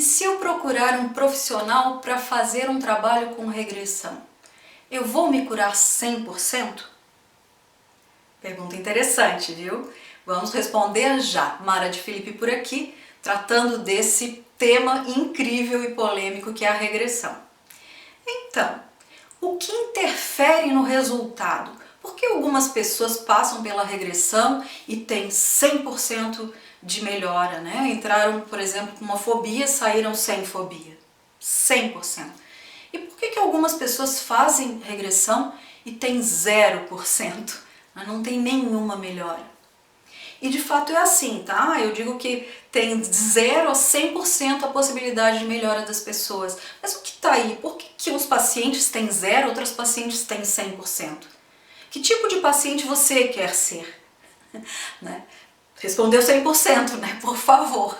se eu procurar um profissional para fazer um trabalho com regressão, eu vou me curar 100%? Pergunta interessante, viu? Vamos responder já. Mara de Felipe por aqui, tratando desse tema incrível e polêmico que é a regressão. Então, o que interfere no resultado? Por que algumas pessoas passam pela regressão e têm 100% de melhora, né? Entraram, por exemplo, com uma fobia, saíram sem fobia. 100%. E por que algumas pessoas fazem regressão e têm 0%? Não tem nenhuma melhora. E de fato é assim, tá? Eu digo que tem 0 a 100% a possibilidade de melhora das pessoas. Mas o que está aí? Por que uns pacientes têm 0, outros pacientes têm 100%? Que tipo de paciente você quer ser? Né? Respondeu 100%, né? Por favor.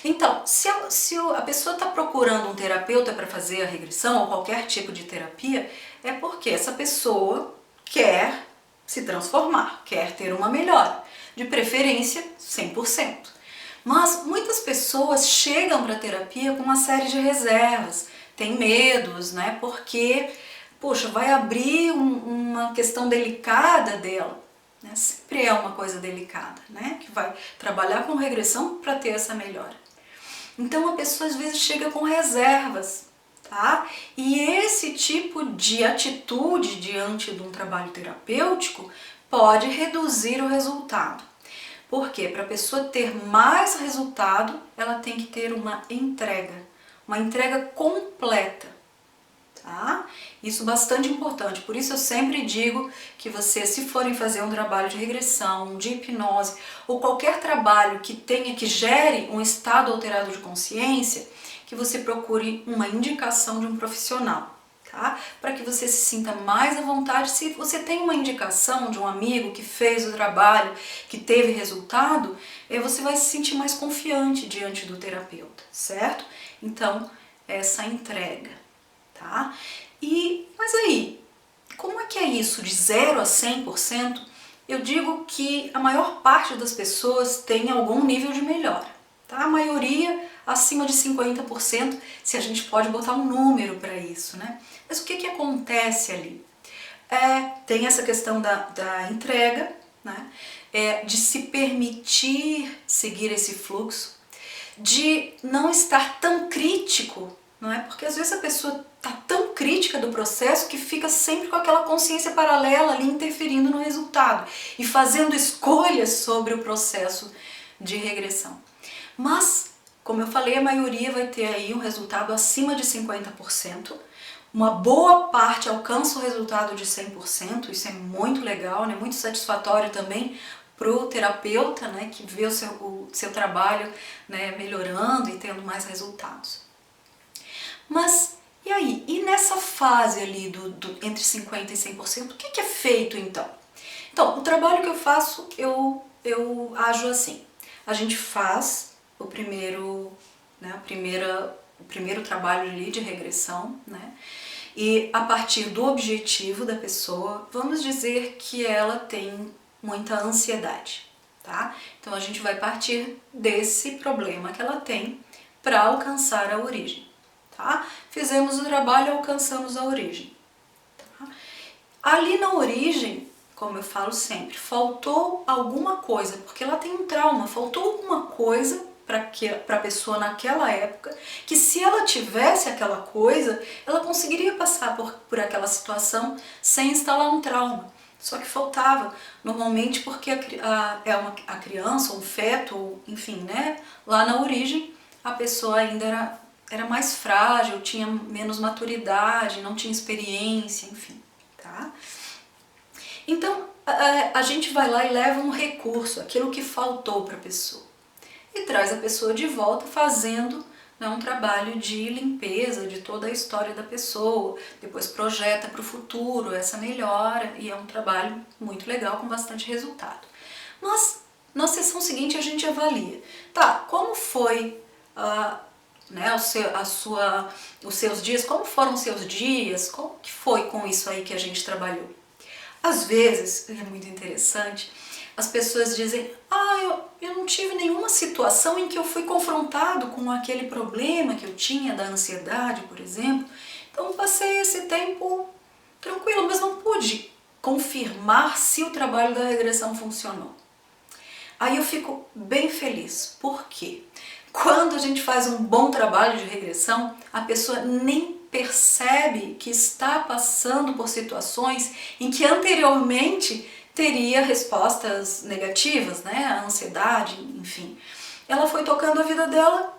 Então, se a pessoa está procurando um terapeuta para fazer a regressão ou qualquer tipo de terapia, é porque essa pessoa quer se transformar, quer ter uma melhora, de preferência 100%. Mas muitas pessoas chegam para a terapia com uma série de reservas, têm medos, né? Porque, poxa, vai abrir uma questão delicada dela. Né? Sempre é uma coisa delicada, né? Que vai trabalhar com regressão para ter essa melhora. Então a pessoa às vezes chega com reservas, tá? E esse tipo de atitude diante de um trabalho terapêutico pode reduzir o resultado. Porque para a pessoa ter mais resultado, ela tem que ter uma entrega completa. Tá? Isso é bastante importante, por isso eu sempre digo que vocês, se forem fazer um trabalho de regressão, de hipnose ou qualquer trabalho que gere um estado alterado de consciência, que você procure uma indicação de um profissional, tá? Para que você se sinta mais à vontade. Se você tem uma indicação de um amigo que fez o trabalho, que teve resultado, você vai se sentir mais confiante diante do terapeuta, certo? Então, essa entrega. Tá? Mas aí, como é que é isso de 0 a 100%? Eu digo que a maior parte das pessoas tem algum nível de melhora. Tá? A maioria acima de 50%, se a gente pode botar um número para isso. Né? Mas o que acontece ali? Tem essa questão da entrega, né? De se permitir seguir esse fluxo, de não estar tão crítico, não é? Porque às vezes a pessoa está tão crítica do processo que fica sempre com aquela consciência paralela ali interferindo no resultado e fazendo escolhas sobre o processo de regressão. Mas, como eu falei, a maioria vai ter aí um resultado acima de 50%, uma boa parte alcança o resultado de 100%, isso é muito legal, né? Muito satisfatório também para o terapeuta, né? Que vê o seu trabalho, né? Melhorando e tendo mais resultados. Mas, e aí? E nessa fase ali entre 50% e 100%, o que é feito então? Então, o trabalho que eu faço, eu ajo assim. A gente faz o primeiro trabalho ali de regressão, né? E a partir do objetivo da pessoa, vamos dizer que ela tem muita ansiedade, tá? Então a gente vai partir desse problema que ela tem para alcançar a origem. Tá? Fizemos o trabalho e alcançamos a origem. Tá? Ali na origem, como eu falo sempre, faltou alguma coisa, porque ela tem um trauma, faltou alguma coisa para a pessoa naquela época, que se ela tivesse aquela coisa, ela conseguiria passar por aquela situação sem instalar um trauma. Só que faltava, normalmente porque a criança, um feto, ou, enfim, né, lá na origem, a pessoa ainda era mais frágil, tinha menos maturidade, não tinha experiência, enfim, tá? Então, a gente vai lá e leva um recurso, aquilo que faltou para a pessoa, e traz a pessoa de volta fazendo, né, um trabalho de limpeza de toda a história da pessoa, depois projeta para o futuro essa melhora, e é um trabalho muito legal, com bastante resultado. Mas, na sessão seguinte, a gente avalia, tá, como foi né, os seus dias, como foram os seus dias, como que foi com isso aí que a gente trabalhou. Às vezes, é muito interessante, as pessoas dizem, eu não tive nenhuma situação em que eu fui confrontado com aquele problema que eu tinha da ansiedade, por exemplo, então passei esse tempo tranquilo, mas não pude confirmar se o trabalho da regressão funcionou. Aí eu fico bem feliz, por quê? Quando a gente faz um bom trabalho de regressão, a pessoa nem percebe que está passando por situações em que anteriormente teria respostas negativas, né? A ansiedade, enfim. Ela foi tocando a vida dela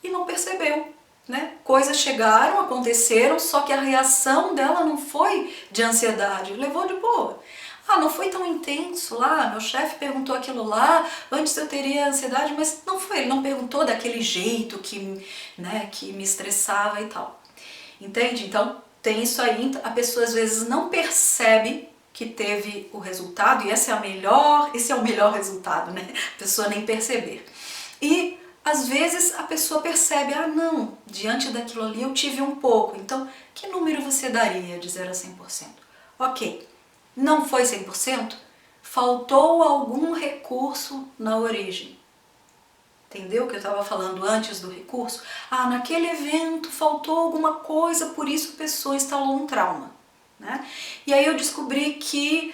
e não percebeu, né? Coisas chegaram, aconteceram, só que a reação dela não foi de ansiedade, levou de boa. Não foi tão intenso lá, meu chefe perguntou aquilo lá, antes eu teria ansiedade, mas não foi, ele não perguntou daquele jeito que, né, que me estressava e tal. Entende? Então tem isso aí, a pessoa às vezes não percebe que teve o resultado, e esse é o melhor resultado, né? A pessoa nem perceber. E às vezes a pessoa percebe, não, diante daquilo ali eu tive um pouco, então que número você daria de 0 a 100%? Ok. Não foi 100%? Faltou algum recurso na origem. Entendeu o que eu estava falando antes do recurso? Naquele evento faltou alguma coisa, por isso a pessoa instalou um trauma, né? E aí eu descobri que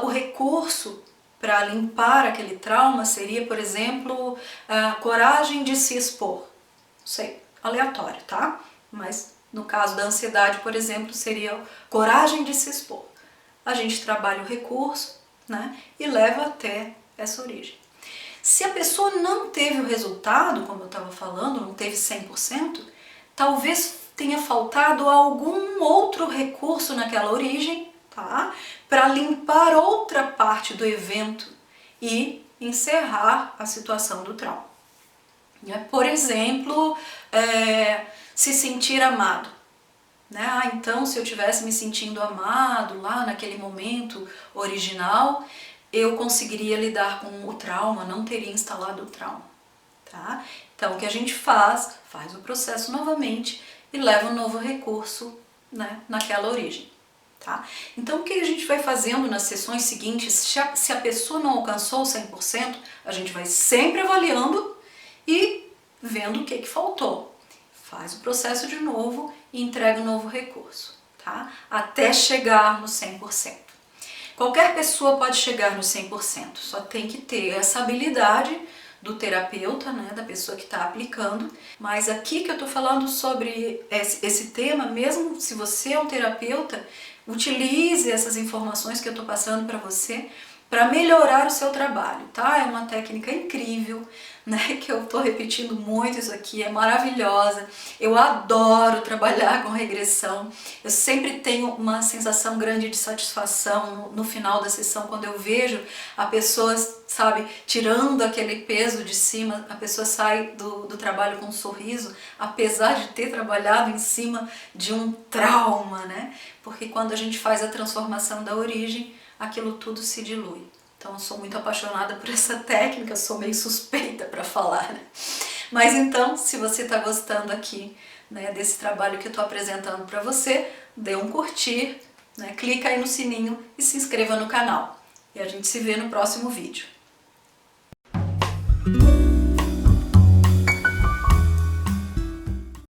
o recurso para limpar aquele trauma seria, por exemplo, coragem de se expor. Não sei, aleatório, tá? Mas no caso da ansiedade, por exemplo, seria coragem de se expor. A gente trabalha o recurso, né, e leva até essa origem. Se a pessoa não teve o resultado, como eu estava falando, não teve 100%, talvez tenha faltado algum outro recurso naquela origem, tá, para limpar outra parte do evento e encerrar a situação do trauma. Por exemplo, se sentir amado. Né? Então, se eu tivesse me sentindo amado lá naquele momento original, eu conseguiria lidar com o trauma, não teria instalado o trauma. Tá? Então, o que a gente faz o processo novamente e leva um novo recurso, né, naquela origem. Tá? Então, o que a gente vai fazendo nas sessões seguintes, se a pessoa não alcançou 100%, a gente vai sempre avaliando e vendo o que faltou. Faz o processo de novo e entrega um novo recurso, tá? Até chegar no 100%. Qualquer pessoa pode chegar no 100%, só tem que ter essa habilidade do terapeuta, né, da pessoa que está aplicando. Mas aqui que eu estou falando sobre esse tema, mesmo se você é um terapeuta, utilize essas informações que eu estou passando para você para melhorar o seu trabalho, tá? É uma técnica incrível, né, que eu estou repetindo muito isso aqui, é maravilhosa. Eu adoro trabalhar com regressão. Eu sempre tenho uma sensação grande de satisfação no final da sessão, quando eu vejo a pessoa, sabe, tirando aquele peso de cima, a pessoa sai do trabalho com um sorriso, apesar de ter trabalhado em cima de um trauma, né? Porque quando a gente faz a transformação da origem, aquilo tudo se dilui. Então eu sou muito apaixonada por essa técnica, sou meio suspeita para falar, né? Mas então, se você está gostando aqui, né, desse trabalho que eu estou apresentando para você, dê um curtir, né, clica aí no sininho e se inscreva no canal. E a gente se vê no próximo vídeo.